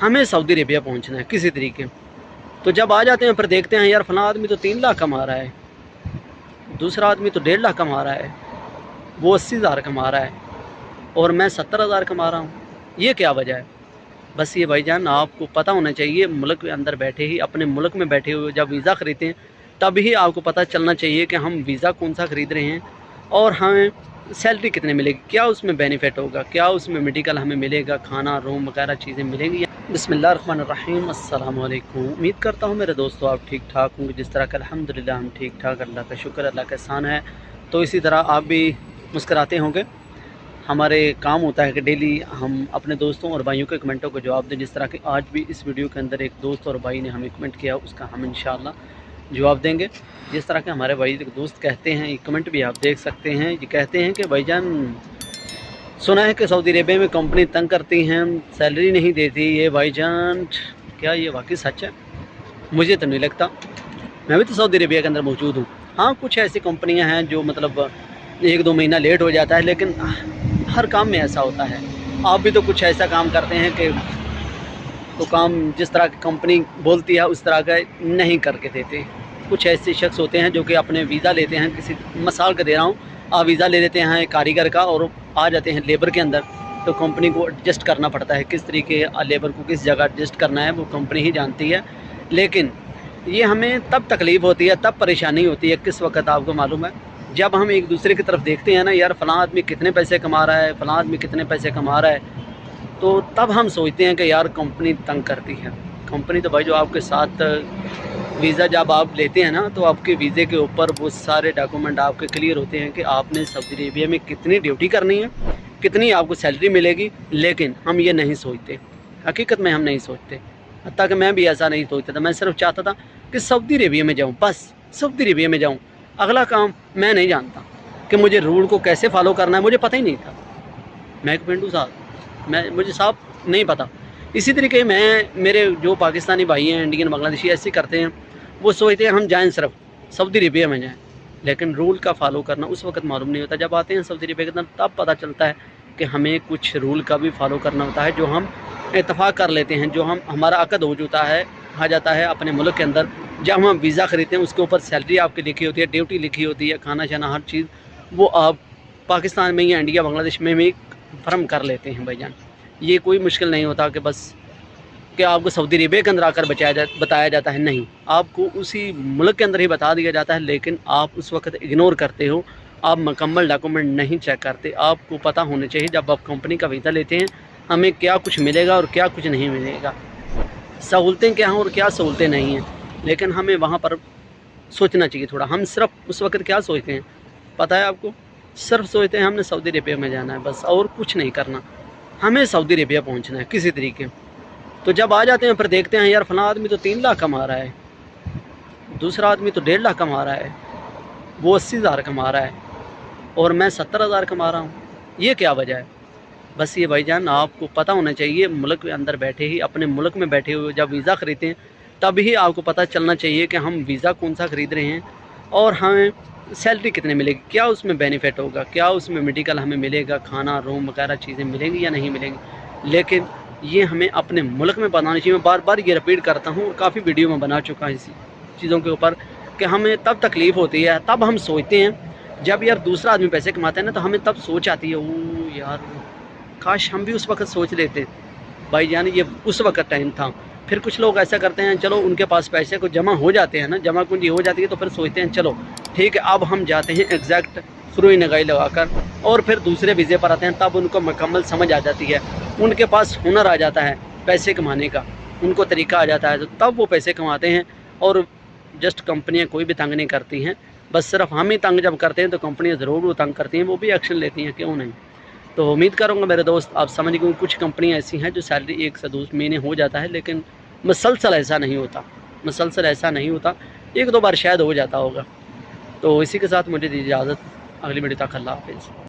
हमें Saudi Arabia पहुंचना है किसी तरीके। तो जब आ जाते हैं फिर देखते हैं यार फलां आदमी तो 3 लाख कमा रहा है, दूसरा आदमी तो 1.5 लाख कमा रहा है, वो 80,000 कमा रहा है और मैं 70,000 कमा रहा हूँ। ये क्या वजह है? बस ये भाईजान आपको पता होना चाहिए, मुल्क के अंदर बैठे ही, अपने मुल्क में बैठे हुए जब वीज़ा ख़रीदते हैं तभी आपको पता चलना चाहिए कि हम वीज़ा कौन सा ख़रीद रहे हैं और हमें सैलरी कितने मिलेगी, क्या उसमें बेनिफिट होगा, क्या उसमें मेडिकल हमें मिलेगा, खाना रूम वगैरह चीज़ें मिलेंगी। बिस्मिल्लाहिर्रहमानिर्रहीम, अस्सलाम वालेकुम। उम्मीद करता हूँ मेरे दोस्तों आप ठीक ठाक होंगे। जिस तरह का अल्हम्दुलिल्लाह हम ठीक ठाक, अल्लाह का शुक्र, अल्लाह का एहसान है। तो इसी तरह आप भी मुस्कराते होंगे। हमारे काम होता है कि डेली हम अपने दोस्तों और भाइयों के कमेंटों को जवाब दें। जिस तरह कि आज भी इस वीडियो के अंदर एक दोस्त और भाई ने हमें कमेंट किया, उसका हम इंशाअल्लाह जवाब देंगे। जिस तरह के हमारे भाई दोस्त कहते हैं, ये कमेंट भी आप देख सकते हैं। ये कहते हैं कि भाईजान सुना है कि सऊदी अरेबिया में कंपनी तंग करती हैं, सैलरी नहीं देती। ये भाईजान क्या ये वाकई सच है? मुझे तो नहीं लगता। मैं भी तो सऊदी अरेबिया के अंदर मौजूद हूँ। हाँ, कुछ ऐसी कंपनियाँ हैं जो मतलब 1-2 महीना लेट हो जाता है, लेकिन हर काम में ऐसा होता है। आप भी तो कुछ ऐसा काम करते हैं कि तो काम जिस तरह की कंपनी बोलती है उस तरह का नहीं करके देते। कुछ ऐसे शख्स होते हैं जो कि अपने वीज़ा लेते हैं, किसी मिसाल का दे रहा हूँ, आप वीज़ा ले लेते हैं कारीगर का और आ जाते हैं लेबर के अंदर, तो कंपनी को एडजस्ट करना पड़ता है। किस तरीके लेबर को किस जगह एडजस्ट करना है वो कंपनी ही जानती है। लेकिन ये हमें तब तकलीफ़ होती है, तब परेशानी होती है किस वक्त आपको मालूम है, जब हम एक दूसरे की तरफ देखते हैं ना, यार फ़लाँ आदमी कितने पैसे कमा रहा है, फ़लाँ आदमी कितने पैसे कमा रहा है, तो तब हम सोचते हैं कि यार कंपनी तंग करती है। कंपनी तो भाई जो आपके साथ वीज़ा जब आप लेते हैं ना, तो आपके वीज़े के ऊपर वो सारे डॉक्यूमेंट आपके क्लियर होते हैं कि आपने सऊदी अरेबिया में कितनी ड्यूटी करनी है, कितनी आपको सैलरी मिलेगी। लेकिन हम ये नहीं सोचते, हकीकत में हम नहीं सोचते। हत्ता कि मैं भी ऐसा नहीं सोचता था। मैं सिर्फ चाहता था कि सऊदी अरेबिया में जाऊँ, बस सऊदी अरेबिया में जाऊँ। अगला काम मैं नहीं जानता कि मुझे रूल को कैसे फॉलो करना है, मुझे पता ही नहीं था। मैं एक पिंटू साहब, मुझे साहब नहीं पता। इसी तरीके मेरे जो पाकिस्तानी भाई हैं, इंडियन बांग्लादेशी ऐसे करते हैं, वो सोचते हैं हम जाएं सिर्फ सऊदी अरेबिया में जाएं, लेकिन रूल का फॉलो करना उस वक्त मालूम नहीं होता। जब आते हैं सऊदी अरेबिया के अंदर तब पता चलता है कि हमें कुछ रूल का भी फॉलो करना होता है, जो हम इत्तफाक़ कर लेते हैं, जो हमारा अक़द हो जाता है अपने मुल्क के अंदर। जब हम वीज़ा ख़रीदते हैं उसके ऊपर सैलरी आपकी लिखी होती है, ड्यूटी लिखी होती है, खाना शाना हर चीज़ वो आप पाकिस्तान में या इंडिया बांग्लादेश में भी फर्म कर लेते हैं भाईजान। ये कोई मुश्किल नहीं होता कि बस कि आपको सऊदी अरेबिया के अंदर आकर बताया जाता है, नहीं, आपको उसी मुल्क के अंदर ही बता दिया जाता है। लेकिन आप उस वक्त इग्नोर करते हो, आप मुकम्मल डॉक्यूमेंट नहीं चेक करते। आपको पता होना चाहिए जब आप कंपनी का वीज़ा लेते हैं हमें क्या कुछ मिलेगा और क्या कुछ नहीं मिलेगा, सहूलतें क्या हैं और क्या सहूलतें नहीं हैं। लेकिन हमें वहाँ पर सोचना चाहिए थोड़ा। हम सिर्फ उस वक्त क्या सोचते हैं पता है आपको? सिर्फ सोचते हैं हमने सऊदी अरेबिया में जाना है, बस, और कुछ नहीं करना। हमें सऊदी अरेबिया पहुंचना है किसी तरीके। तो जब आ जाते हैं फिर देखते हैं यार फलां आदमी तो 3 लाख कमा रहा है, दूसरा आदमी तो 1.5 लाख कमा रहा है, वो 80,000 कमा रहा है और मैं 70,000 कमा रहा हूँ। ये क्या वजह है? बस ये भाईजान आपको पता होना चाहिए, मुल्क के अंदर बैठे ही, अपने मुल्क में बैठे हुए जब वीज़ा ख़रीदते हैं तभी आपको पता चलना चाहिए कि हम वीज़ा कौन सा ख़रीद रहे हैं और हमें सैलरी कितने मिलेगी, क्या उसमें बेनिफिट होगा, क्या उसमें मेडिकल हमें मिलेगा, खाना रूम वगैरह चीज़ें मिलेंगी या नहीं मिलेंगी। लेकिन ये हमें अपने मुल्क में बताना चाहिए। मैं बार बार ये रिपीट करता हूँ और काफ़ी वीडियो में बना चुका है इसी चीज़ों के ऊपर कि हमें तब तकलीफ़ होती है, तब हम सोचते हैं जब यार दूसरा आदमी पैसे कमाता है ना, तो हमें तब सोच आती है, ओ यार काश हम भी उस वक्त सोच लेते भाईजान, ये उस वक्त टाइम था। फिर कुछ लोग ऐसा करते हैं, चलो उनके पास पैसे को जमा हो जाते हैं ना, जमा पूंजी हो जाती है, तो फिर सोचते हैं चलो ठीक है अब हम जाते हैं एग्जैक्ट सुरुई नगाई लगाकर, और फिर दूसरे वीज़े पर आते हैं। तब उनको मुकम्मल समझ आ जाती है, उनके पास हुनर आ जाता है पैसे कमाने का, उनको तरीका आ जाता है, तो तब वो पैसे कमाते हैं। और जस्ट कंपनियाँ कोई भी तंग नहीं करती हैं, बस सिर्फ हम ही तंग जब करते हैं तो कंपनियाँ ज़रूर वो तंग करती हैं, वो भी एक्शन लेती हैं, क्यों नहीं। तो उम्मीद करूँगा मेरे दोस्त आप समझ गए। कुछ कंपनियाँ ऐसी हैं जो सैलरी 1 से 2 महीने हो जाता है, लेकिन मुसलसल ऐसा नहीं होता, मुसलसल ऐसा नहीं होता, 1-2 बार शायद हो जाता होगा। तो इसी के साथ मुझे दी इजाज़त, अगली वीडियो तक अल्लाह हाफ़िज़।